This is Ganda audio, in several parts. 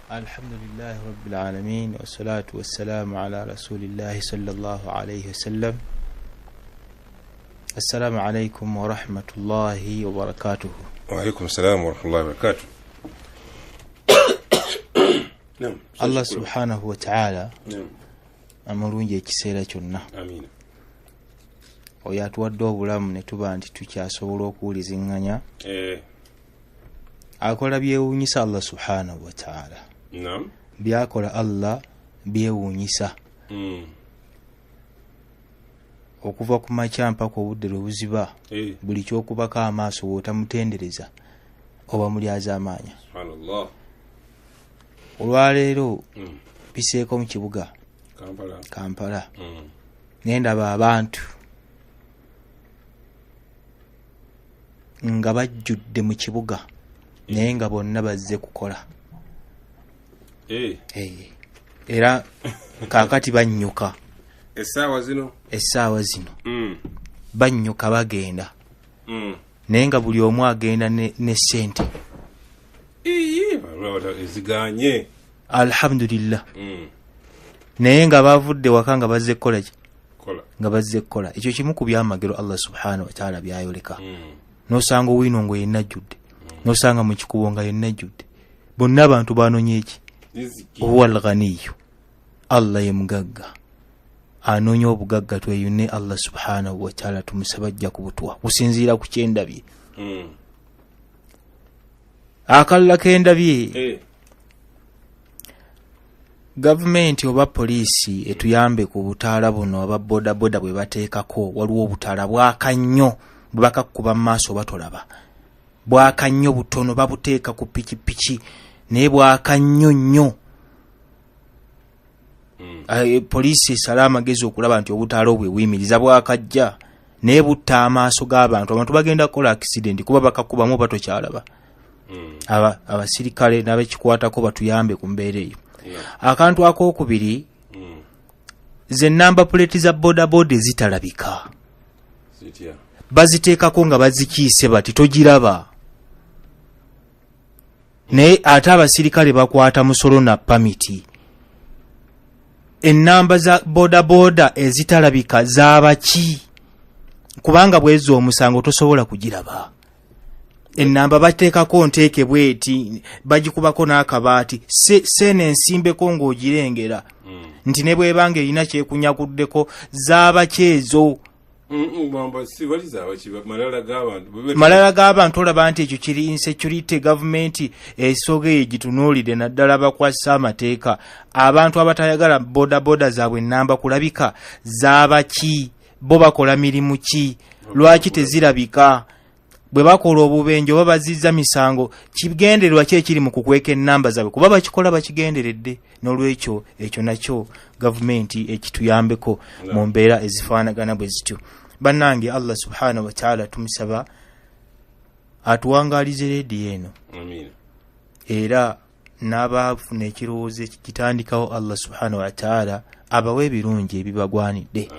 Alhamdulillah Rabbil Alamin wa salatu wa salamu ala Rasulillahi sallallahu alayhi wa sallam. Assalamu alaikum wa rahmatullahi wa barakatuh. Wa alaikum assalam wa rahmatullahi wa barakatuh. Allah subhanahu wa ta'ala amulungi ekiseera kyonna. Amin. Oyo atuwadde obulamu ne tuba nti tukyasobola okuwulizinganya. Akola byewuunyisa Allah subhanahu wa ta'ala. Naam. Byakola Allah byewuunyisa. Okuva ku makya mpaka obudde lwe buziba. Buli kyokubako amaaso wootamutendereza oba mulyaza amaanya. Subhanallah. Olwaleero biseeko mu kibuga Kampala. Nendaba abantu nga bajjudde mu kibuga naye nga bonna bazze kukola. Era kaakati bannyuka essaawa zino bannyuka bagenda naye nga buli omu agenda ne ssente. Eziganye. Alhamdulillah. Naye nga bavudde waka nga bazze kukola ki? Nga bazze kukola. Ekyo kimu ku byamagero Allah subhanahu wa ta'ala byayoleka. Nosanga owino ngo yenna jjudde. Nosanga mu kikubo nga yenna jjudde. Bonna abantu banonye ki? Huwal ghaniyu. Allah ye mugagga. Anonya obugagga tweyune Allah subhanahu wa ta'ala tumusaba ajja kubutwa. Kusinziira ku kyendabye. Akalla kendabye. Gavumenti oba poliisi etuyambe ku butaala buno aba boda boda bwe bateekako. Waliwo obutaala bwaka nnyo bwe bakakuba mu maaso batolaba. Bwaka nnyo butono babuteeka ku pikipiki naye bwaka nnyo nnyo. Poliisi esala amagezi okulaba nti obutaala obwe buyimiriza bwakajja naye butta amaaso g'abantu. Abantu bagenda kukola accident kuba bakakubamu batokyalaba. Abasirikale n'abekikwatako batuyambe ku mbeera eyo. Akantu akookubiri, ze namba plate za boda boda zitalabika. Baziteekako nga bazikiise bati togiraba. Naye ate abasirikale bakwata musolo na pamiti. Ennamba za boda boda ezitalabika z'abaki? Kubanga bwezi omusango tosobola kugiraba. Ennamba bateekako nteeke bweti bagikubako n'akabaati sene ensimbeko ng'ogirengera nti ne bwebanga erina kyekunyaguddeko z'abaki ezo. Malala g'abantu olaba nti ekyo kiri insecurity. Gavumenti esoge egitunuulire naddala abakwasa amateeka. Abantu abatayagala boda boda zaabwe ennamba kulabika z'abaki? Bo bakola mirimu ki? Lwaki tezirabika? Bwe bakola obubenje oba bazizza misango kigendererwa ki ekiri mu kukweka ennamba zaabwe? Kuba bakikola bakigenderedde. N'olwekyo ekyo nakyo gavumenti ekituyambeko mu mbeera ezifaanagana bwe zityo. Bannange, Allah subhanahu wa ta'ala tumusaba atuwangaalize leediyo eno. Era n'abaafuna ekirowoozo ekitandikawo Allah subhanahu wa ta'ala abawe ebirungi ebibagwanidde.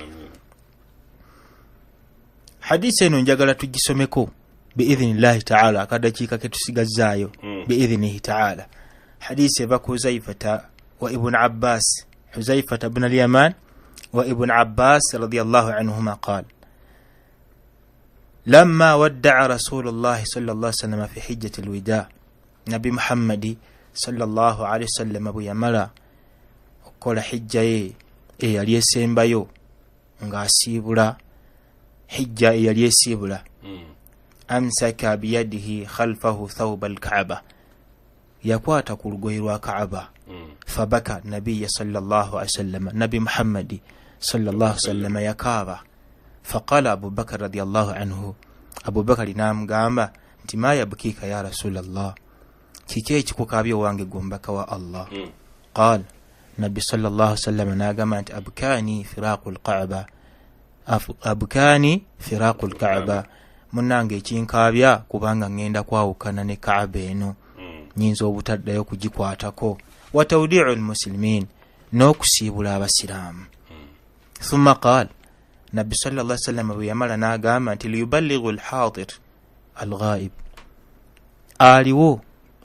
Hadisi eno njagala tugisomeko biidhnillahi ta'ala akadakiika ke tusigazaayo biidhnihi ta'ala. Hadisi eva ku Huzaifata wa Ibn Abbas. Huzaifata ibn al-Yaman wa Ibn Abbas radiyallahu anhuma qala لما ودع رسول الله صلى الله عليه وسلم في حجة الوداع نبي محمد صلى الله عليه وسلم أبو يملا وقال حجة يلي يسيمبايو nga asibula hijja yali esibula amsaka biyadihi khalfahu thawb al-Kaaba yakwata ku lugoye lwa Kaaba fabaka nabiyya sallallahu alayhi wasallam nabi Muhammad sallallahu alayhi wasallam yakaba faqala Abu Bakr radiyallahu anhu Abu Bakr namgamba nti ma yabkika ya Rasulullah kiki ekikukabye wange gombaka wa Allah qala nabi sallallahu alayhi wasallam nagamba nti abkani firaqul Kaaba abkani firaqul Kaaba munange ekinkabya kubanga ngenda kwawukana ne Kaaba eno nyinza obutaddayo kugikwatako wa tawdi'ul muslimin n'okusiibula abasiraamu. Thumma qala Nabi sallallahu alayhi wasallam bwe yamala n'agamba nti liyuballighu al-hadir al-ghaib aliwo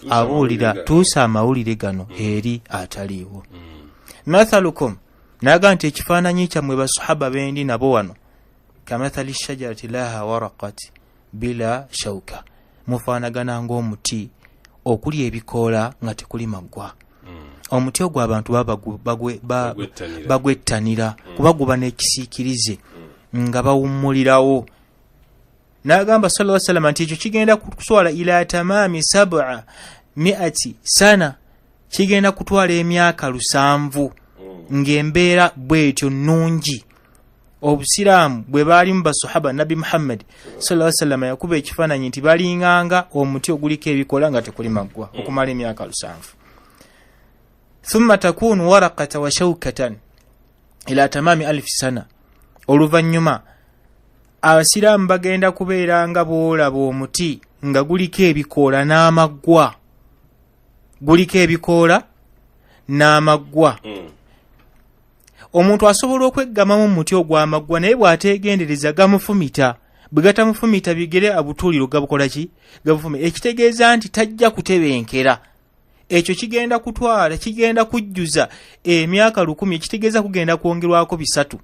abuulira tuusa amawulire gano eri ataliiwo. Mathalukum, naga nti ekifaananyi kyammwe basahaba bendi nabo wano kamathali shajarati laha waraqat bila shauka, mufaanagana ng'omuti okuli ebikoola nga tekuli maggwa. Omuti ogwo abantu bagwettanira kuba guba n'ekisiikirize nga bawummulirawo. N'agamba sallallahu alaihi wasallam nti ekyo kigenda kutwala ila tamami 700 sana, kigenda kutwala emyaka 700 ng'embeera bwetyo nnungi. Obusiraamu bwe baali mu basahaba Nabi Muhammad sallallahu alaihi wasallam yakuba ekifaananyi nti balinganga omuti oguliko ebikola nga tekuli maggwa okumala emyaka 700. Thumma takunu waraqata wa shawkatan ila tamami 1000 sana. Oluvannyuma abasiraamu bagenda kubeera nga boolaba omuti nga guliko ebikoola n'amaggwa, guliko ebikoola n'amaggwa. Omuntu asobola okweggamamu muti ogw'amaggwa naye bw'ateegendereza gamufumita, bwe gatamufumita bigere abutuuliro gabukola ki? Gabufumita. Ekitegeeza nti tajja kutebenkera. Ekyo kigenda kutwala, kigenda kujjuza emyaka 1000, ekitegeeza kugenda kwongerwako 3.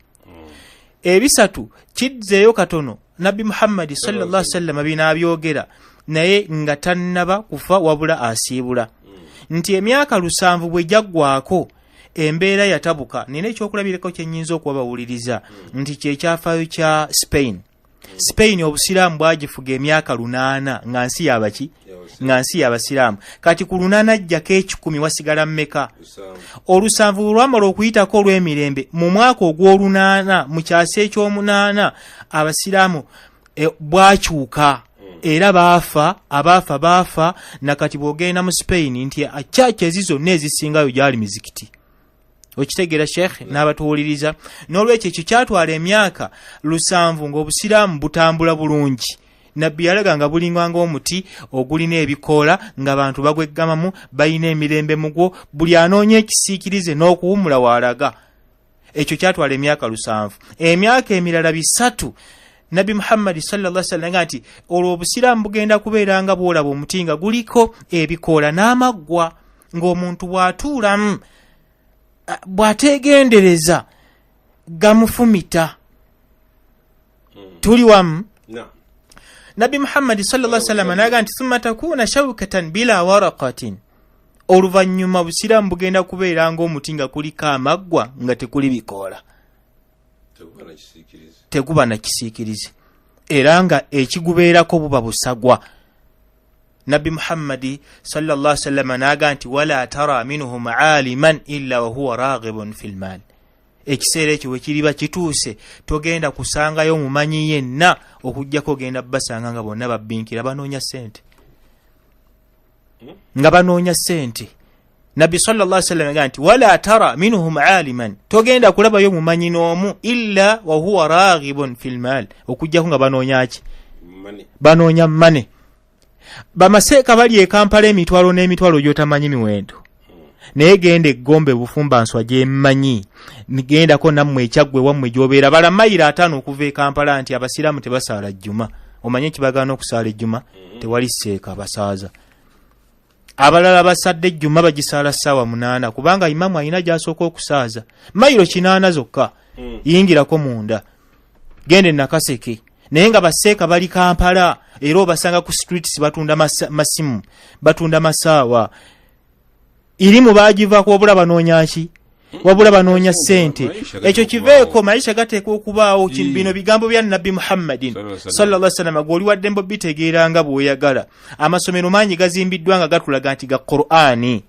Ebisatu kidzeeyo katono Nabi Muhammad sallallahu alaihi wasallam binaabyogera naye nga tannaba kufa wabula asiibula nti emyaka 700 bwe jaggwako embeera yatabuka. Nina ekyokulabirako kye nnyinza okubawuliriza nti kyekyafaayo kya Spain obusiraamu bwagifuga emyaka 8 nga nsi yabaki? Nga nsi y'abasiraamu. Kati ku 8 ajjako 10 wasigala mmeka? Olusanvu olwamala okuyitako olw'emirembe mu mwaka ogw'olunana mu kyasa eky'omunaana abasiraamu bwakyuka era abaafa baafa. Nakati bw'ogenda mu Spain nti akyaki ezizo n'ezisingayo gyali mizikiti. Okitegeera Sheikh n'abatuwuliriza. N'olwekyo ekyo kyatwala emyaka 700 ng'obusiraamu butambula bulungi. Nabbi yalaga nga bulingwa ng'omuti ogulina ebikoola ng'abantu bagweggamamu balina emirembe mugwo, buli anoonya ekisiikirize n'okuwummula waalaga. Ekyo kyatwala emyaka 700. Emyaka emirala 3 Nabi Muhammad sallallahu alaihi wasallam nti olwo obusiraamu bugenda kubeera nga bwolaba omuti nga guliko ebikoola n'amaggwa, ng'omuntu bw'atuulamu bw'ateegendereza gamufumita. Tuli wamu? Nabi Muhammad sallallahu alaihi wasallam naga nti thumma takuna shawkatan bila waraqatin, oluvannyuma busiraamu bugenda kubeera ng'omuti nga kuliko amaggwa nga tekuli bikoola, teguba na kisiikirize era nga ekigubeerako buba busagwa. Nabi Muhammad sallallahu alaihi wasallam naga nti wala tara minhum aliman illa wa huwa raghibun fil mal. Ekiseera ekyo we kiriba kituuse togenda kusangayo mumanyi yenna okujjako ogenda basanga nga bonna babbinkira banoonya ssente nga banoonya ssente. Nabi sallallahu alaihi wasallam naga nti wala tara minhum aliman, togenda kulabayo mumanyi n'omu illa wa huwa raghibun fil mal, okujjako nga banoonya ki? Banoonya mane. Bamaseeka bali e Kampala emitwalo n'emitwalo gy'otamanyi miwendo, naye genda eggombe bufumba nswa gyemmanyi, nigendako nammwe ekyaggwe wammwe gy'obeera bala mayiro 5 okuva e Kampala nti abasiraamu tebasaala jjuma. Omanye ekibagaana okusaala ejjuma? Tewali seeka basaaza. Abalala basadde ejjuma bagisaala ssaawa 8 kubanga imamu alina gy'asooka okusaaza. Mayiro 8 zokka, yingirako munda gende Nakaseke. Naye nga baseeka bali Kampala era obasanga ku streets batunda masimu, batunda masaawa. Irimu baagivaako wabula banoonya ki? Wabula banoonya ssente. Ekyo kiveeko maisha gateekwa okubaawo. Bino bigambo bya Nabi Muhammadin sallallahu alaihi wasallam gw'oli wadde mbo bitegeera nga bw'oyagala. Amasomero mangi gazimbiddwa nga gatulaga nti ga Qur'ani,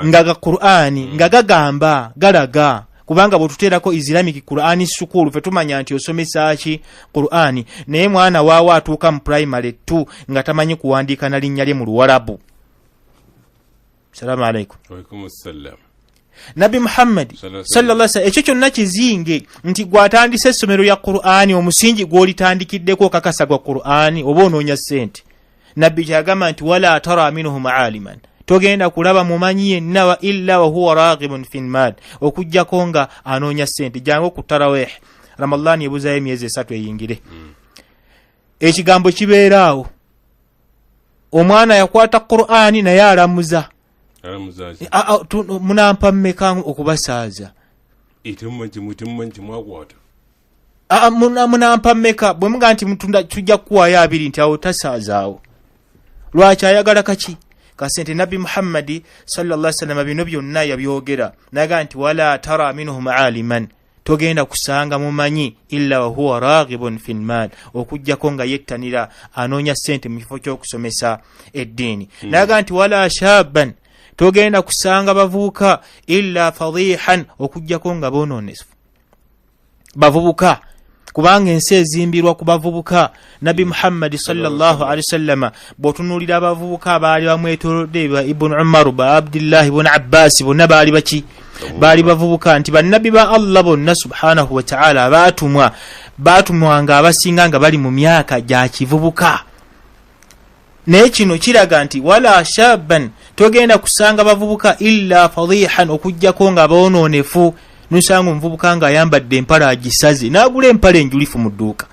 nga ga Qur'ani, nga gagamba galaga. Kubanga bw'otuteerako Islamic Qur'ani school fe tumanya nti osomesa ki? Qur'ani. Naye mwana waawo atuuka mu primary 2 nga tamanyi kuwandiika na linnya lye mu Luwarabu. Assalamu alaikum. Wa alaikum assalam. Nabi Muhammad sallallahu alaihi wasallam ekyo kyonna kizinge nti gwatandise essomero ya Qur'ani, omusingi gw'olitandikiddeko kakasa gwa Qur'ani oba onoonya ssente. Nabbi kyagamba nti wala tara minhum aliman, togenda kulaba mumanyi yenna wa illa wa huwa raghibun fil mal, okujjako nga anoonya ssente. Jangu ku tarawih Ramadhan ebuzayo emyezi 3 eyingire. Ekigambo kibeeraawo omwana yakwata Qur'ani naye alamuza Alamuzaji. munampa mmeka okubasaaza munampa mmeka bwe muga nti mutunda tujja kuwaayo 2 nti awo tasaazaawo lwaki ayagala kaki kasente Nabi Muhammad sallallahu alaihi wasallam bino byonna yabyogera naga nti wala tara minhum aliman togenda kusanga mumanyi illa huwa raghibun fil mal okujjako nga yettanira anoonya sente mu kifo ky'okusomesa eddiini naga nti wala shaban togenda kusanga bavubuka illa fadhihan okujjako nga bononefu bavubuka kubanga ensi ezimbirwa ku bavubuka Nabi Muhammad sallallahu alaihi wasallam botunulira abavubuka abaali bamwetoolodde ba Ibn Umar ba Abdullah ibn Abbas bonna baali baki baali bavubuka nti bannabi ba Allah bonna subhanahu wa ta'ala batumwa nga abasinga nga bali mu myaka gya kivubuka naye kino kiraga nti wala shaban togenda kusanga bavubuka illa fadhihan okujjako nga bononefu nusanga omuvubuka nga ayambadde empale agisaze n'agula empale enjulifu mu dduuka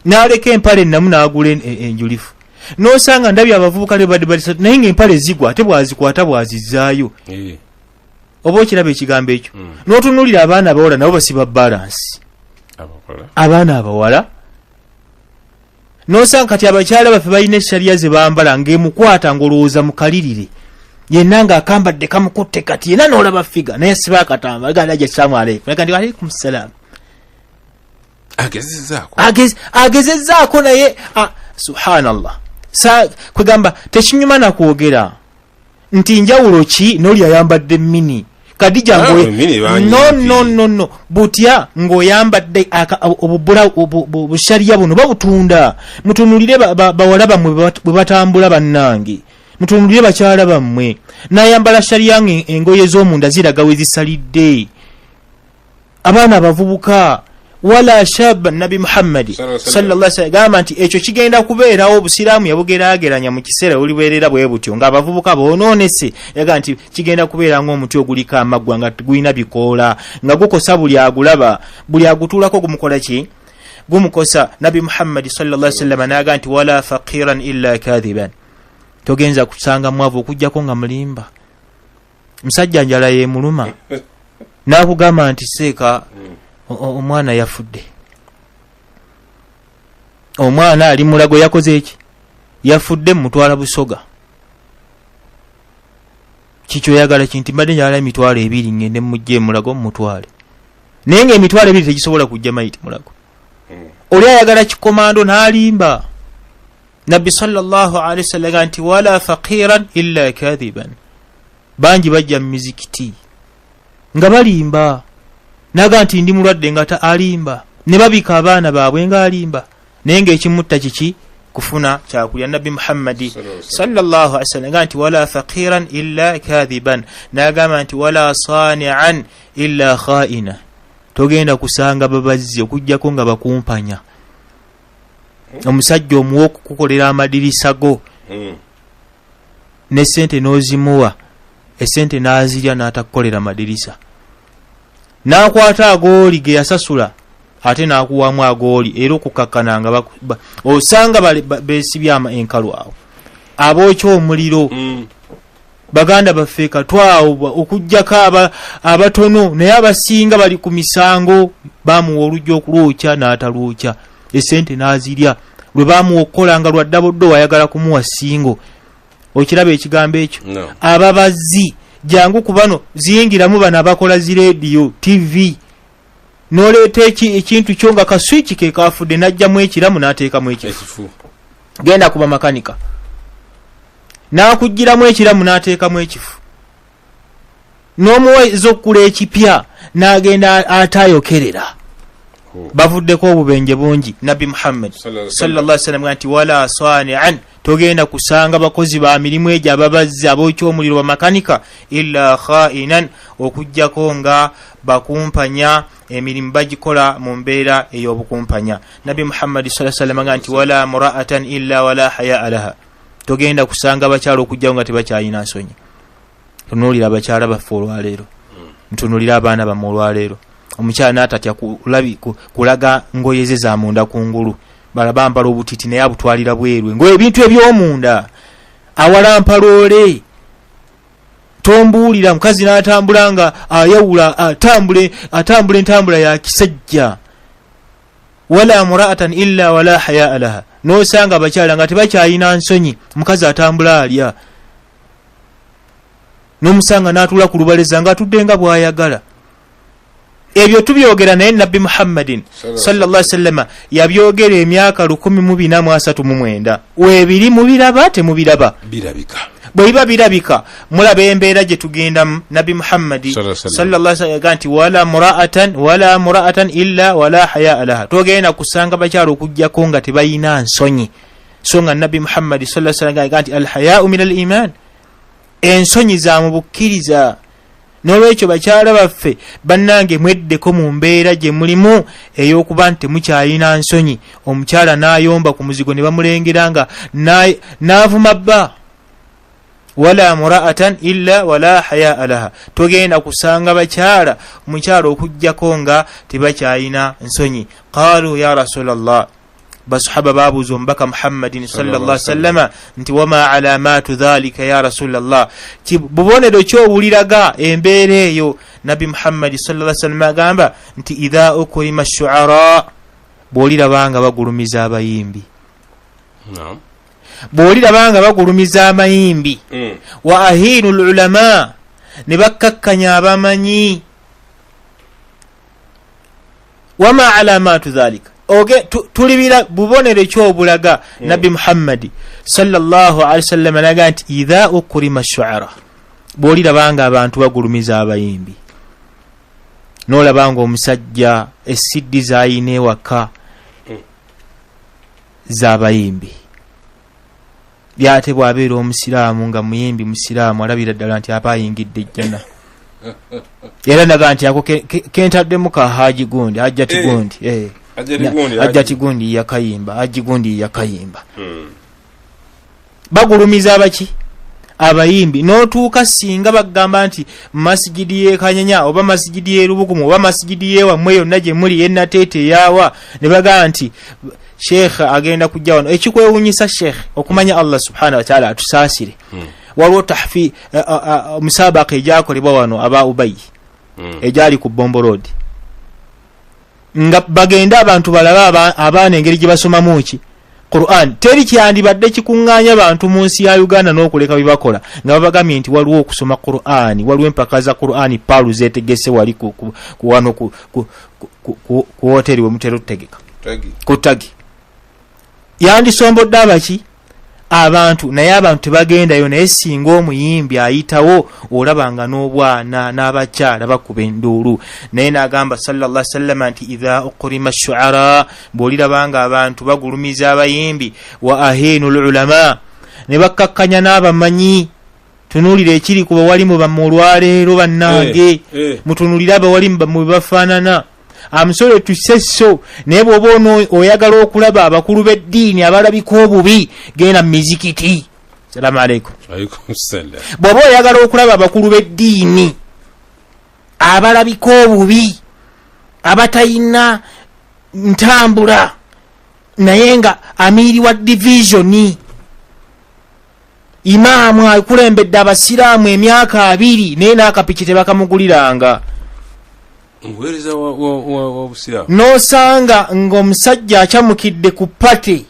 n'aleka empale ennamu n'agula enjulifu n'osanga ndabye abavubuka le badde balisatu naye ng'empale zigwa ate bwazikwata bwazizaayo oba okiraba ekigambo ekyo n'otunuulira abaana abawala nabo basiba balansi abaana abawala n'osanga kati abakyala baffe balina eshaliya ze bambala ng'emukwata ng'olowooza mukalirire yenna ng'akambadde kamukutte kati yenna n'olaba figa naye siba akatamba agenda ajja salaamu aleikum naga nti alaikum salaam agezezzaako naye subhanallah kwegamba tekinyuma nakwogera nti njawulo ki n'oli ayambadde mini Kadija no butya ng'oyambadde obushariya buno babutunda mutunulire bawala bammwe bwe batambula bannange mutunulire bakyala bammwe n'ayambala shariya engoye z'omunda ziraga we zisalidde abaana abavubuka wala shab Nabi Muhammad sallallahu alaihi wasallam gamba nti ekyo kigenda kubeerawo obusiraamu yabugeraageranya mu kiseera olibeerera bwe butyo ng'abavubuka bonoonese yaga nti kigenda kubeera ng'omuti oguliko amaggwa nga gulina bikoola nga gukosa buli agulaba buli agutuulako gumukola ki gumukosa Nabi Muhammad sallallahu alaihi wasallam n'aga nti wala faqiran illa kadhiban togenza kusanga mwavu okujjako nga mulimba musajja njala ye muluma n'akugamba nti seeka omwana yafudde omwana ali mulago yakoze eki yafudde mutwala busoga kikyo yagala kinti mbadde njala emitwalo 2 ngende mujje mulago mutwale naye nga emitwalo 2 tegisobola kujja maiti mulago oli ayagala kikomando n'alimba Nabbi sallallahu alaihi wasallam nti wala faqiran illa kadhiban banji bajja mu mizikiti nga balimba naga nti ndi mulwadde nga alimba ne babika abaana baabwe nga alimba naye ng'ekimutta kiki kufuna kyakulya Nabi Muhammad sallallahu alaihi wasallam nti wala faqiran illa kadhiban nagamba nti wala sani'an illa kha'ina togenda kusanga babazzi okujjako nga bakumpanya omusajja omuwa okukukolera amadirisa go ne sente n'ozimuwa esente n'azirya n'atakukolera madirisa n'akwata agooli ge yasasula ate n'akuwamu agooli era okukakkana nga osanga beesibya enkalu awo abookya omuliro baganda baffe katwawo okujjako abatono naye abasinga bali ku misango bamuwa olujja okulwokya n'atalwokya esente n'azirya lwe bamuwa okukola nga lwaddaboddo wayagala kumuwa singo okiraba ekigambo ekyo ababazzi jangu kubano ziyingiramu bana abakola zi radio TV noleeta ekintu kyo nga kaswiki ke kafudde najjamu ekiramu n'ateekamu ekifu genda kuba makanika n'akugiramu ekiramu n'ateekamu ekifu n'omuweeza okukula ekipya n'agenda atayokerera bavuddeko obubenje bungi Nabi Muhammad sallallahu alaihi wasallam nti wala sani'an togenda kusanga bakozi ba mirimu egyo ababazzi abookya omuliro wa makanika illa kha'inan okujjako nga bakumpanya emirimu bagikola mu mbeera ey'obukumpanya Nabi Muhammad sallallahu alaihi wasallam nti wala mura'atan illa wala haya laha togenda kusanga bakyala okujjako nga tebakyalina nsonyi tunuulira abakyala baffe olwaleero ntunuulira abaana bammwe olwaleero omukyala n'atatya kulaga ngoye ze za munda kungulu balaba mpala obutiti naye abutwalira bwerwe ngo ebintu eby'omunda awala mpaloole tombuulira mukazi n'atambula nga ayawula atambula entambula ya kisajja wala muraatan illa wala hayaa laha n'osanga abakyala nga tebakyayina nsonyi mukazi atambula alya n'omusanga n'atuula ku lubaleza nga atudde nga bw'ayagala ebyo tubyogera naye nabbi muhammadin sallallahu alaihi wasallam yabyogera emyaka 1439 webiri mubiraba temubiraba birabika bwe biba birabika mulaba embeera gye tugendamu nabbi muhammadi sallallahu alaihi wasallam nti wala muraatan illa wala hayaa laha togenda kusanga bakyala okujjako nga tebayina nsonyi so nga nabbi muhammadi sallallahu alaihi wasallam nti alhayaau min aliman ensonyi za mu bukkiriza n'olwekyo bakyala baffe bannange mweddeko mu mbeera gye mulimu ey'okuba nti temukyalina nsonyi omukyala n'ayomba ku muzigo ne bamulengera nga n'avuma bba wala muraatan illa wala hayaa laha togenda kusanga bakyala mukyala okujjako nga tebakyalina nsonyi qaalu ya rasulallah basahaba babuuza omubaka muhammadin sallallahu alaihi wasallam nti wama alamatu dhalika ya rasulallah bubonero ki obuliraga embeera eyo nabbi muhammadi sallallahu alaihi wasallam agamba nti idha ukrima shuara bwolirabanga bagulumiza abayimbi bwolirabanga bagulumiza amayimbi wa ahinu lulama ne bakkakkanya abamanyi wama alamatu dhalika tulibira bubonero ekyobulaga nabbi muhammadi sallallahu alaihi wasallam naga nti idha ukrima shuara bwolirabanga abantu bagulumiza abayimbi n'olabanga omusajja essiddi zayina ewaka z'abayimbi byate bwabeera omusiraamu nga muyimbi musiraamu alabira ddala nti aba ayingidde ejjana era naga nti ako kentaddemu ka haji gundi ajjati gundi ajjati gundi yakayimba ajigundi yakayimba bagulumiza abaki abayimbi n'otuuka singa bagamba nti masigidi ye Kanyanya oba masigidi ye Rubugumu oba masigidi ye wamwe yonna gye muli yennateete yawa ne bagamba nti sheikh agenda kujja wano ekikwewunyisa sheikh okumanya Allah subhanahu wa ta'ala atusaasire waliwo tahfi musabaka ejakolebwa wano aba Ubayi ejali ku Bombo Road nga bagenda abantu balaba abaana engeri gye basomamu ki Qur'an teri kyandibadde kikuŋŋaanya abantu mu nsi ya Uganda n'okuleka bibakola nga babagambye nti waliwo okusoma Qur'an waliwo empaka za Qur'an palu zeetegese wali ku wano ku hoteli we mutero tegeka ku tagi yandisombodde abaki abantu naye abantu tebagendayo naye singa omuyimbi ayitawo olabanga n'obwana n'abakyala bakuba enduulu naye n'agamba sallallahu alaihi wasallam nti idha ukrima shuara bwolirabanga abantu bagulumiza abayimbi wa ahinu lulama ne bakkakkanya n'abamanyi tunuulira ekiri kuba wali mu bamulwaleero bannange mutunuulira abawali mu bafaanana amusole tusesso naye bw'oba oyagala okulaba abakulu b'eddiini abalabika obubi genda mu mizikiti salamu alaikum bw'oba oyagala okulaba abakulu b'eddiini abalabika obubi abatayina ntambula naye nga amiiri wa divisioni imaamu akulembedde abasiraamu emyaka 2 naye n'akapiki tebakamuguliranga muweereza wa busiraamu n'osanga ng'omusajja akyamukidde ku pate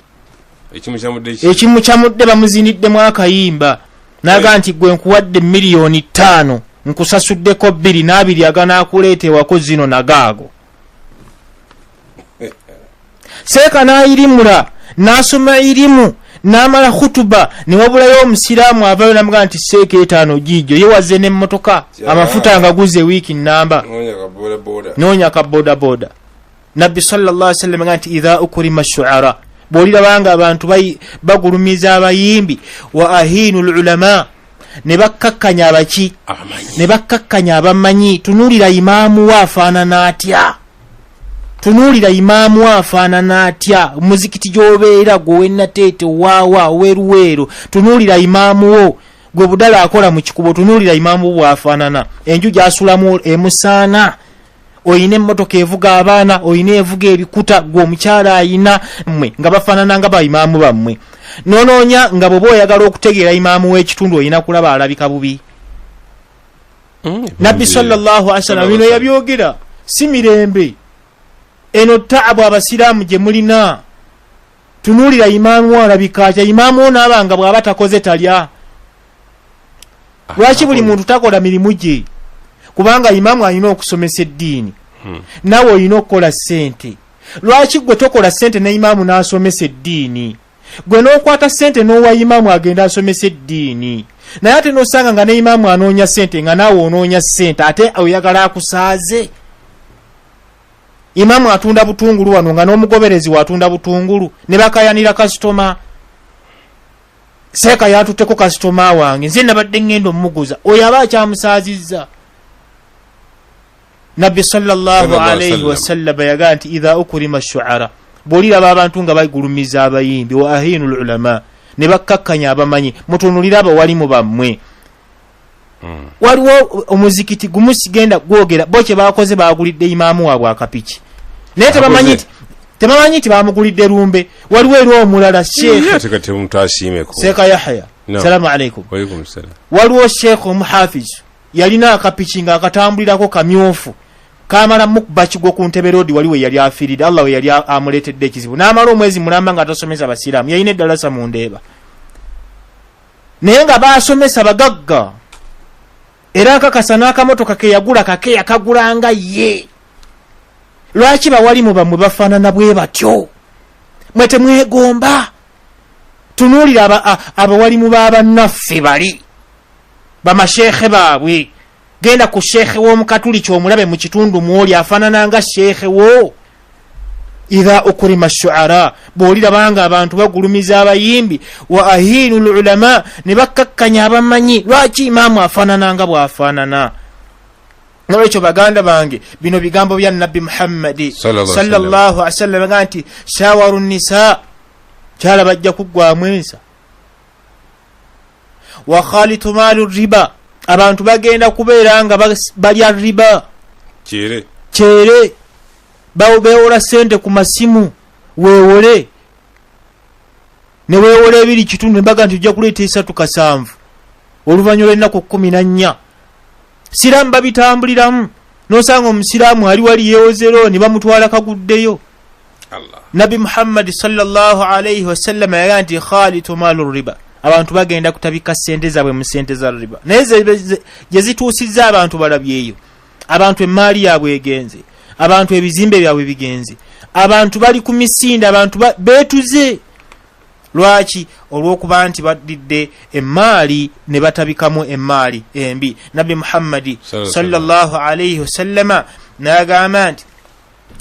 ekimukyamudde bamuziniddemu akayimba naga nti gwe nkuwadde $5,000,000 nkusasuddeko 2 n'abiri aganaakuleeta ewako zino nagaago seeka n'ayirimula n'asoma irimu n'amala khutuba ne wabulayo omusiraamu avayo namuga nti seeka 5 gijo yewaze n'emmotoka amafuta ngaguze wiiki nnamba noonya ka boda boda nabbi sallallahu alaihi wasallam nti idha ukrima shuara bwolirabanga abantu bagulumiza abayimbi wa ahinu lulama ne bakkakkanya abaki ne bakkakkanya abamanyi tunuulira imaamu waafaanana atya tunuulira imaamu afaanana atya muzikiti gy'obeera gwe wennateete waawa weruweero tunuulira imaamu wo gwe budala akola mu kikubo tunuulira imaamu bwafaanana enju gy'asulamu emusaana oyina emmotoka evuga abaana, oyina evuga ebikuta, gwe omukyala ayina mmwe nga bafaanana nga bayimaamu bammwe. Noonoonya nga bw'oba oyagala okutegeera imaamu w'ekitundu oyina kulaba alabika bubi. Nabbi sallallahu alaihi wasallam bino yabyogera, si mirembe. Eno taabu abasiraamu gye mulina. Tunuulira imaamu alabika atya, imaamu ono abanga bw'aba takoze talya. Lwaki buli muntu takola mirimu gye? Kubanga imaamu alina okusomesa eddiini. Nawe olina okukola ssente. Lwaki gwe tokola ssente ne imaamu n'asomesa eddiini? Gwe n'okwata ssente n'owa imaamu agenda asomesa eddiini. Naye ate n'osanga nga ne imaamu anoonya ssente nga naawe onoonya ssente ate oyagala akusaaze. Imaamu atunda butungulu wano nga n'omugoberezi watunda butungulu ne bakayanira kasitoma. Seeka yatutteko kasitoma wange nze nabadde ngenda omuguza, oyo aba akyamusaazizza. Nabbi sallallahu alayhi wasallam yagaa nti idha ukurima shu'ara, bw'oliraba abantu nga bagulumiza abayimbi, wa ahinul ulama, ne bakkakkanya abamanyi, mutunulira abawalimu bammwe. Waliwo omuzikiti gumu sigenda gwogera bo kye bakoze bagulidde imaamu waabwe akapiki. Naye tebamanyi nti bamugulidde lumbe. Waliwo eri omulala Sheekh Yahya. Salamu alaikum. Waliwo Sheekh omuhafiz yalina akapiki nga akatambulirako kamyufu. Kamala mukuba kigo ku Ntebe Road waliwo yali afiiride. Allah we yali amuleetedde ekizibu. N'amala omwezi mulamba nga atasomesa basiraamu. Yalina eddalasa mu Ndeeba. Naye nga baasomesa bagagga. Era akakasa n'akamotoka ke yagula kake yakagulanga ye. Lwaki bawalimu bamwe bafaanana bwe batyo? Mwe temwegomba. Tunuulira abawalimu b'abannaffe bali. Bamasheekhe baabwe. Genda ku sheekhe w'omukatuliki omulabe mu kitundu mwoli afaanana nga sheekhe wo. Idha ukurima shu'ara, bw'olirabanga abantu bagulumiza abayimbi, wa ahinul ulama, ne bakkakkanya abamanyi. Lwaki imaamu afaanana nga bw'afaanana? Nolwekyo baganda bange bino bigambo bya Nabbi Muhammad sallallahu alaihi wasallam nga nti shawaru nisa, kyala bajja kuggwamu ensa. Wa khalitu malu riba, abantu bagenda kubeera nga balya riba. Kyere beewola ssente ku masimu, weewole ne weewole ebiri kitundu, embaga nti ojja kuleeta 3-7 oluvannyuma lw'ennaku 14. Siraamu babitambuliramu, n'osanga omusiraamu ali wali yeewozero ne bamutwala kaguddeyo. Nabbi Muhammad sallallahu alayhi wasallam yagaa nti khalitu malu riba, abantu bagenda kutabika ssente zaabwe mu ssente za riba. Naye gye zituusizza abantu balabyeyo. Abantu emaali yaabwe egenze, abantu ebizimbe byabwe bigenze, abantu bali ku misinde, abantu beetuze. Lwaki? Olw'okuba nti baddidde emaali ne batabikamu emaali embi. Nabbi Muhammad sallallahu alayhi wasallama n'agamba nti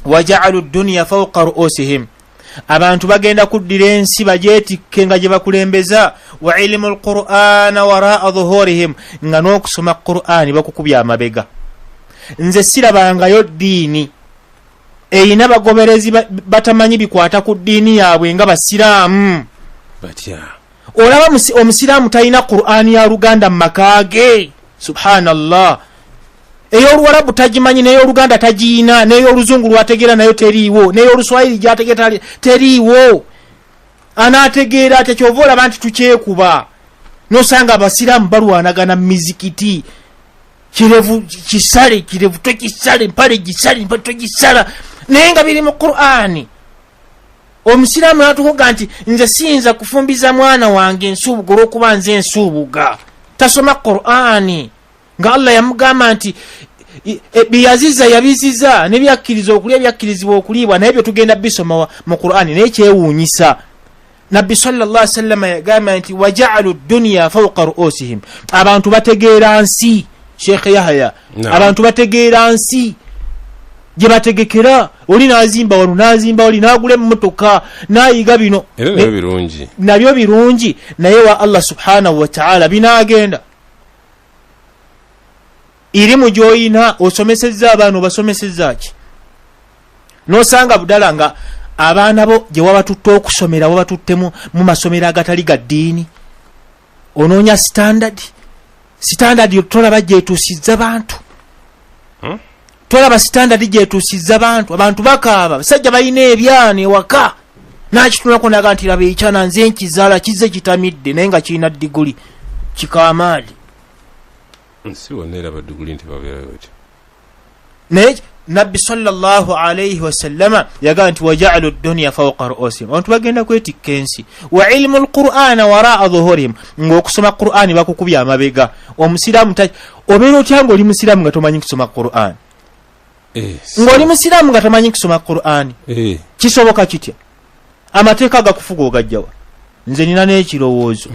waja'alu dunya fawqa ru'usihim, abantu bagenda kuddira ensi bagyetikke nga gye bakulembeza. Wa ilmu alqur'ana wara'a dhuhurihim, nga n'okusoma Qur'ani bakukubya amabega. Nze sirabangayo ddiini eyina bagoberezi batamanyi bikwata ku ddiini yaabwe nga basiraamu. Olaba omusiraamu talina Qur'ani ya Luganda mu maka ge. Subhanallah. Ey'Oluwarabu tagimanyi, n'ey'Oluganda tagiina, n'ey'Oluzungu lwategeera nayo teriiwo, n'ey'Oluswahili gy'ategeera teriiwo. Anaategeera ate kyova olaba nti tukyekuba. N'osanga abasiraamu balwanagana mu mizikiti. Kirevu kisale, kirevu tokisale, mpale gisale, mpale togisala. Naye nga biri mu Qur'ani. Omusiraamu n'atukuga nti nze siyinza kufumbiza mwana wange ensuubuga olw'okuba nze ensuubuga. Tasoma Qur'ani. Nga Allah yamugamba nti byaziza yabiziza, ne byakkiriza okulya byakkirizibwa okuliibwa, naye byo tugenda bisoma mu Qur'ani. Naye kyewuunyisa, Nabbi sallallahu alaihi wasallam yagamba nti waja'alu dunya fawqa ru'usihim, abantu bategeera nsi. Sheikh Yahya, abantu bategeera nsi gye bategekera. Oli n'azimba wano, n'azimba oli, n'agula emmotoka, n'ayiga bino. Nabyo birungi, naye wa Allah subhanahu wa ta'ala binaagenda. Irimu gy'oyina osomesezza abaana obasomesezza ki? N'osanga budala nga abaana bo gye wabatutte okusomera wabatuttemu mu masomero agatali ga ddiini. Onoonya standard tolaba gyetuusizza bantu. twalaba standard gyetuusizza abantu bakaaba basajja balina ebyana ewaka nakitulako naga nti laba ekyana nze nkizaala kize kitamidde naye nga kirina diguli kikaamaali si wonna era badiguli nti babeerayo batyo naye nabbi sallallahu alayhi wasallama yagaa nti waja'alu dunya fawqa ru'usihim abantu bagenda kwetikka ensi wa ilmu alqur'ana wara'a dhuhurihim ng'okusoma qur'ani bakukubya amabega omusiraamu obeera otya ng'oli musiraamu nga tomanyi kusoma qur'ani ng'oli musiraamu nga tomanyi kusoma qur'ani kisoboka kitya amateeka gakufuga ogajjawa nze nina n'ekirowoozo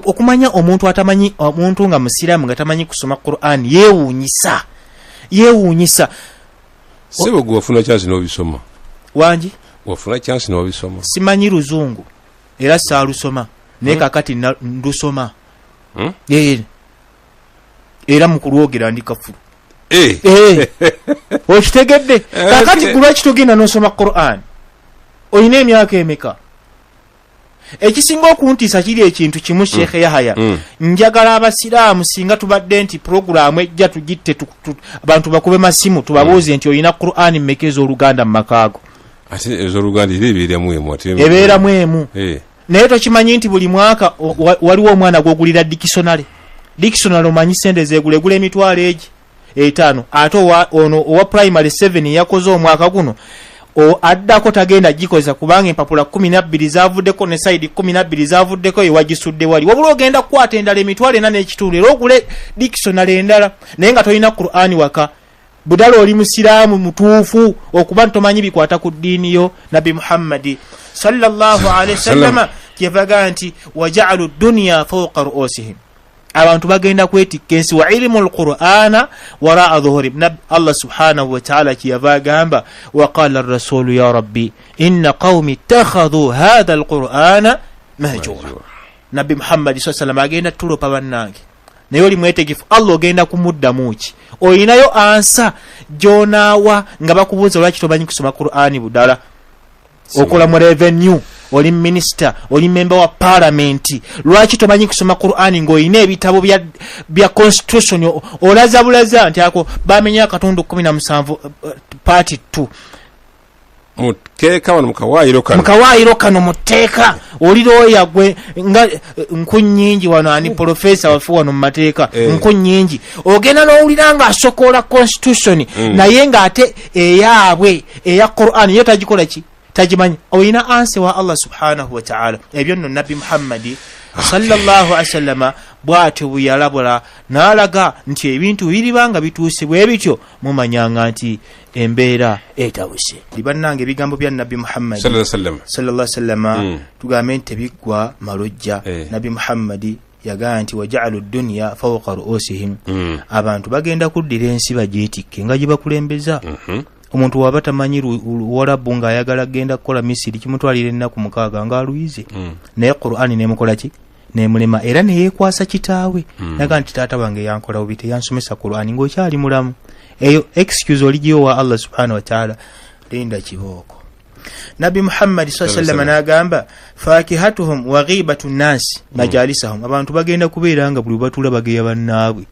okumanya omuntu nga musiraamu nga tamanyi kusoma qur'ani yeewuunyisa sebo gwe wafuna chance n'obisoma wangi wafuna chance n'obisoma simanyi luzungu era saalusoma naye kakati ndusoma era mu kulwogera ndi kafulu okitegedde kakati kulwaki togenda n'osoma qur'ani olina emyaka emeka ekisinga okuntiisa kiri ekintu kimu Sheikh Yahya njagala abasiraamu singa tubadde nti programu ejja tugitte abantu bakube masimu tubabuuze nti olina Qur'ani mmeka ez'Oluganda mu makaago ate ez'Oluganda ebeeramu emu naye tokimanyi nti buli mwaka waliwo omwana gw'ogulira dictionary omanyi sente zegula emitwalo egi 5 ate ono owa primary 7 yakoze omwaka guno addako tagenda gikoza kubanga empapula 12 zavuddeko ne side 12 zavuddeko ewagisudde wali wabula ogenda kukwata endala emitwalo 4 n'ekitundu era ogule dictionary endala naye nga tolina Qur'ani waka budala oli musiraamu mutuufu okuba ntomanyi bikwata ku ddiini yo Nabi Muhammad sallallahu alayhi wasallam kyevaga nti waja'alu dunya fawqa ru'usihim abantu bagenda kwetikka ensi wa ilmu alqur'ana wara'a dhuhurihim Allah subhanahu wa ta'ala kiyava gamba wa qala ar-rasul ya rabbi inna qaumi ittakhadhu hadha alqur'ana mahjura Nabi Muhammad sallallahu alayhi wasallam agenda tulopa bannange naye oli mwetegefu Allah ogenda kumuddamu ki oyinayo ansa jonaawa nga bakubuuza lwaki tomanyi kusoma Qur'ani budala okola mu revenue oli minister oli member wa parliament lwaki tomanyi kusoma Qur'ani ng'olina ebitabo bya constitution olaza bulaza nti ako bamenya akatundu 17 part 2 muteeka wano mukawaayiro kano muteeka olirooya gwe nga nkunyingi wano ani professor wafu wano mu mateeka nkunyingi ogenda n'owulira nga asokola constitution naye ng'ate eyaabwe eya Qur'ani yo tagikola ki tajimanyi oyina anse wa Allah subhanahu wa ta'ala ebyo nno Nabi Muhammad sallallahu alaihi wasallam bw'atyo buyalabula n'alaga nti ebintu biribanga bituusibwe bityo mumanyanga nti embeera etawuse libannanga ebigambo bya Nabi Muhammad sallallahu alaihi wasallam tugambe nti tebiggwa malojja Nabi Muhammad yagaa nti waja'alu dunya fawqa ru'usihim abantu bagenda kuddira ensi bagyetikke nga gye bakulembeza omuntu waba tamanyi Luwarabu ng'ayagala genda kukola Misiri kimutwalira ennaku 6 ng'aluyize naye Qur'ani nemukola ki nemulema era neyeekwasa kitaawe naga nti taata wange yankola bubi teyansomesa Qur'ani ng'okyali mulamu eyo excuse oligiyo wa Allah subhanahu wa ta'ala linda kibooko Nabi Muhammad sallallahu alaihi wasallam n'agamba fakihatuhum wa ghibatu nnas majalisahum abantu bagenda kubeera nga buli batula bageya bannaabwe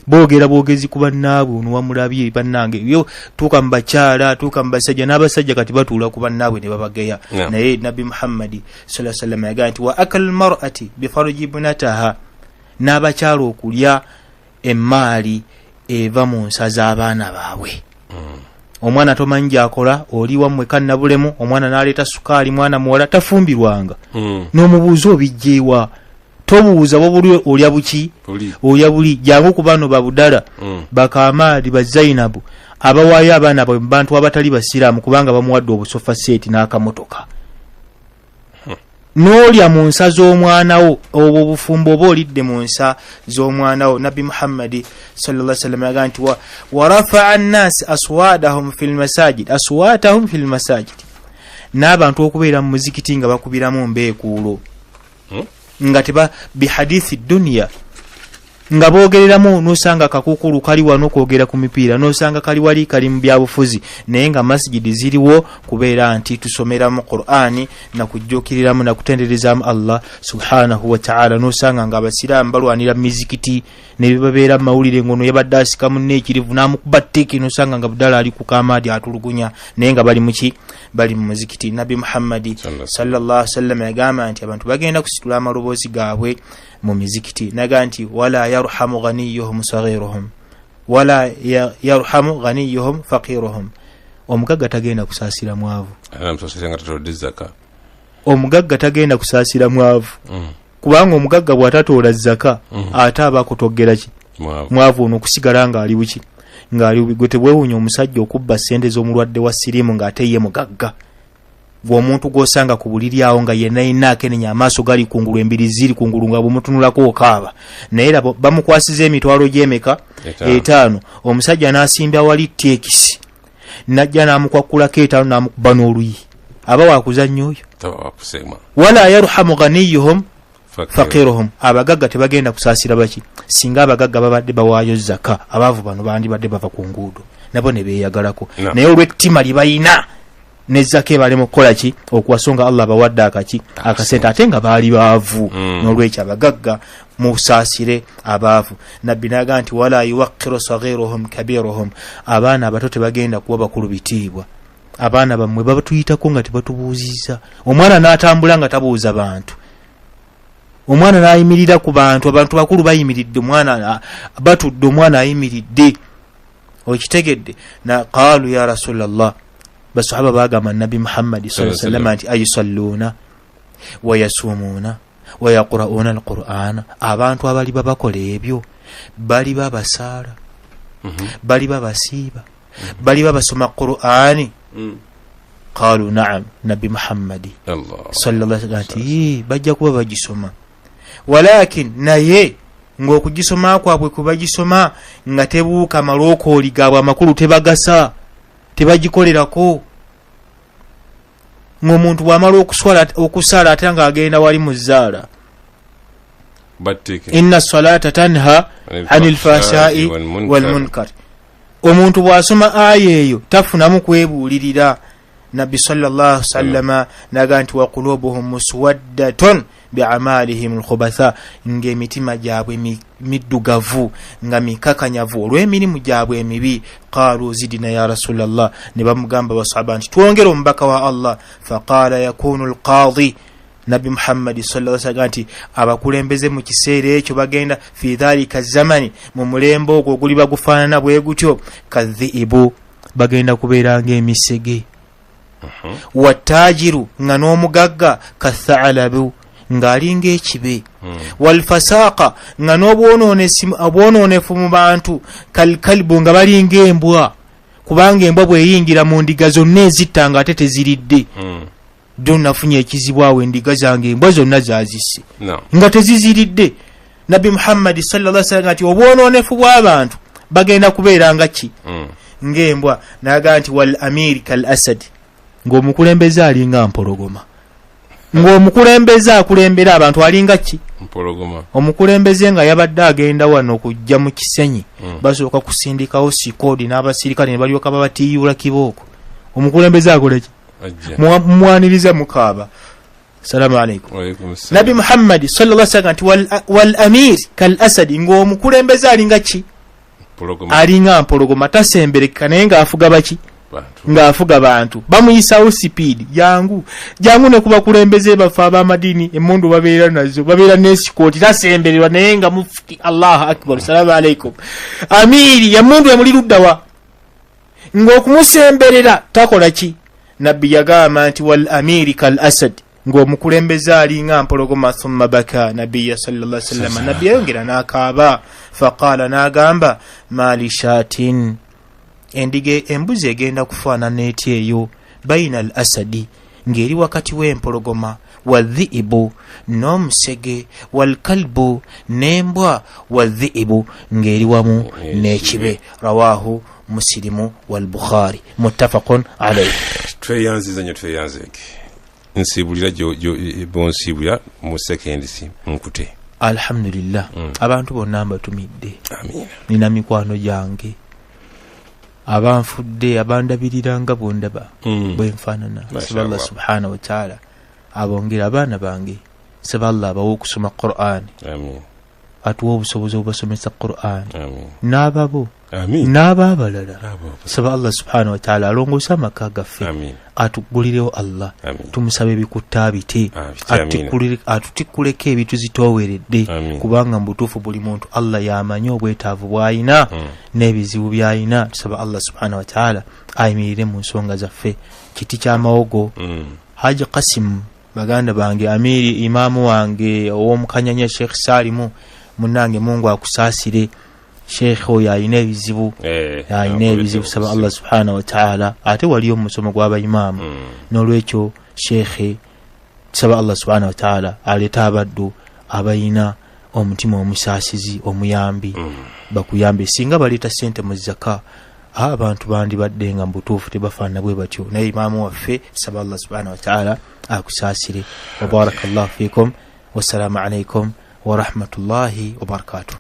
boogera boogezi ku bannaabwe ono wamulabye bannange yo tuuka mu bakyala tuuka mu basajja n'abasajja kati batuula ku bannaabwe ne babageya naye Nabi Muhammad sallallahu alaihi wasallam yagaa nti wa akal mar'ati bifarji ibnataha n'abakyala okulya emmaali eva mu nsa z'abaana baabwe omwana tomanyi gy'akola oli wammwe kannabulemu omwana n'aleeta sukaali mwana muwala tafumbirwanga n'omubuuza obijjeewa tobuuza wabuli olya buki olya buli jangu ku bano babudala bakamaali ba Zainabu abawaayo abaana bwe bantu abatali basiraamu kubanga bamuwadde obusofa seeti n'akamotoka n'olya mu nsa z'omwanawo obwo obufumbo oba olidde mu nsa z'omwanawo Nabi Muhammad sallallahu alaihi wasallam yagaa nti wa rafa'a an-nas aswatahum fil masajid n'abantu okubeera mu muzikiti nga bakubiramu mbeekuulo nga teba bihadithi dunya nga boogereramu nosanga kakukulu kali wano kwogera ku mipiira nosanga kali wali kali mu byabufuzi naye nga masjidi ziriwo kubeera nti tusomeramu Qur'ani na kujjukiriramu na kutenderezaamu Allah subhanahu wa ta'ala nosanga nga abasiraamu balwanira mizikiti ne bibabeera mawulire ngono yabadde asika munne ekirivu n'amukuba tteeke nosanga nga budala ali ku kamaadi atulugunya naye nga bali muki bali mu muzikiti. Nabi Muhammadi sallallahu alaihi wasallam yagamba nti abantu bagenda kusitula amaloboozi gaabwe mu mizikiti naga nti wala yarhamu ghaniyuhum saghiruhum wala yarhamu ghaniyuhum faqiruhum. Omugagga tagenda kusaasira mwavu, omugagga tagenda kusaasira mwavu kubanga omugagga bw'atatoola zaka ate aba akutogera ki mwavu ono okusigala nga ali wiki ng'ali gwe tebwewuunya omusajja okubba ssente z'omulwadde wa siriimu ng'ate ye mugagga. Omuntu gw'osanga ku buliri awo nga yenna yenna akenenya amaaso gali kungulu embiri ziri kungulu nga bumutunulako okaaba naye era bamukwasiza emitwalo gy'emeka 5 omusajja n'asimba wali tekisi najja n'amukwakulako 5 n'amukuba n'oluyi aba wakuzannya oyo. Wala yarhamu ghaniyuhum faqiruhum. Abagagga tebagenda kusaasira baki singa abagagga babadde bawaayo zaka abaavu bano bandibadde bava ku nguudo nabo ne beeyagalako naye olw'ettima libayina nezake bali mukola ki okuwasonga Allah bawadde akasente ate nga baali baavu n'olwekyo abagagga musaasire abaavu. Nabbi naga nti wala yuwaqqiru saghiruhum kabiruhum. Abaana abato tebagenda kuwa bakulu bitiibwa. Abaana bammwe babatuyitako nga tebatubuuziza. Omwana n'atambula nga tabuuza bantu, omwana n'ayimirira ku bantu, abantu bakulu bayimiridde, omwana batudde, omwana ayimiridde. Okitegedde na qaalu ya Rasulallah, basahaba bagamba Nabi Muhammad sallallahu alaihi wasallam nti ayusalluna wa yasumuna wa yaqra'una alqur'ana. Abantu abali babakola ebyo bali babasaala, bali babasiiba, bali babasoma Qur'ani. Qalu na'am. Nabi Muhammad sallallahu alaihi wasallam bajja kuba bagisoma, walakin naye ng'okugisoma kwabwe kubagisoma nga tebuuka malookooli gaabwe amakulu tebagasa, tebagikolerako. Ng'omuntu bw'amala okusaala ate nga agenda wali mu zzaala. Inna salata tanha anil fahsha'i wal munkar. Omuntu bw'asoma aya eyo tafunamu kwebuulirira. Nabbi sallallahu alaihi wasallam naga nti wa qulubuhum muswaddatun bi'amalihim al-khubatha. Ng'emitima gyabwe middugavu nga mikakanyavu olw'emirimu gyabwe emibi. Qaalu zidina ya Rasulallah. Ne bamugamba basahaba nti twongere omubaka wa Allah. Faqala yakunu al-qadi. Nabi Muhammad sallallahu alaihi wasallam nti abakulembeze mu kiseera ekyo bagenda fi dhalika zamani, mu mulembe ogwo oguli bagufaanana bwe gutyo, kadhiibu, bagenda kubeera ng'emisege. Watajiru, nga n'omugagga, kathalabu, ng'alinga ekibe. Walfasaqa, nga n'obwonoonefu mu bantu, kalkalbu, nga balinga embwa, kubanga embwa bw'eyingira mu ndiga zonna ezitta nga ate teziridde. Nafunye ekizibu awo endiga zange embwa zonna zazisse nga teziziridde. Nabi Muhammad sallallahu alaihi wasallam ati obwonoonefu bw'abantu bagenda kubeera nga ki ng'embwa. Naga nti wal amiri kal asad, ng'omukulembeze alinga mpologoma. Ng'omukulembeze akulembera abantu alinga ki mpologoma. Omukulembeze nga yabadde agenda wano okujja mu kisenyi, basooka kusindikawo sikoodi n'abasirikale ne balyoka babatiiyula kibooko. Omukulembeze akola ki? Mwaniriza mukaaba. Salamu alaikum. Nabi Muhammad sallallahu alaihi wasallam wal amir kal asad, ng'omukulembeze alinga ki alinga mpologoma. Tasembereka naye ng'afuga baki ng'afuga bantu, bamuyisawo sipiidi jangu ne kubakulembeze bafa ab'amadini emmundu babeera nazo, babeera n'esikooti, tasembererwa naye nga mufti. Allahu akbar. Salamu alaikum. Amiri ya mundu emuli luddawa, ng'okumusemberera takola ki? Nabbi yagamba nti wal amiri kal asad, ng'omukulembeze alinga mpologoma. Thumma baka nabiyya sallallahu alaihi wasallam. Nabbi yayongera n'akaaba. Faqala, n'agamba mali shatin, embuzi egenda kufaanana etya eyo, baina al asadi, ng'eri wakati w'empologoma, wadhiibu, n'omusege, wal kalbu, n'embwa, wadhiibu, ng'eri wamu n'ekibe. Rawahu Muslimu wal Bukhari muttafaqun alayhi. Tweyanziza nnyo, tweyanzeke. Nsibulira bonsiibulira mu sekendi si nkute. alhamdulillah abantu bonna mbatumidde Amiina. nina mikwano gyange abanfudde abandabiriranga bondaba bwenfaanana saba Allah subhanahu wa ta'ala abongera abaana bange saba Allah abawe okusoma Qur'an atuwa obusobozi obasomesa Qur'an n'ababo n'abaabalala saba Allah subhanahu wa ta'ala alongoosa amaka gaffe atugulirewo Allah tumusabe ebikutta bite atutikuleko ebituzitooweredde kubanga mbutuufu buli muntu Allah yamanyi obwetaavu bw'ayina n'ebizibu by'ayina tusaba Allah subhanahu wa ta'ala ayimirire mu nsonga zaffe kiti ky'amawogo Haji Qasim baganda bange amiri imaamu wange ow'omukanyanya Sheikh Salimu munange Mungu akusaasire Sheikh oyo ayina ebizibu saba Allah subhanahu wa ta'ala ate waliyo omusomo gw'abayimaamu n'olwekyo Sheikh saba Allah subhanahu wa ta'ala aleeta abaddu abayina omutima omusaasizi omuyambi bakuyambe singa baleeta ssente mu zaka abantu bandibadde nga mbutuufu tebafaanana bwe batyo naye imaamu waffe saba Allah subhanahu wa ta'ala akusaasire wa barakallahu fiikum wasalaamu alaikum wa rahmatullahi wa barakatuh.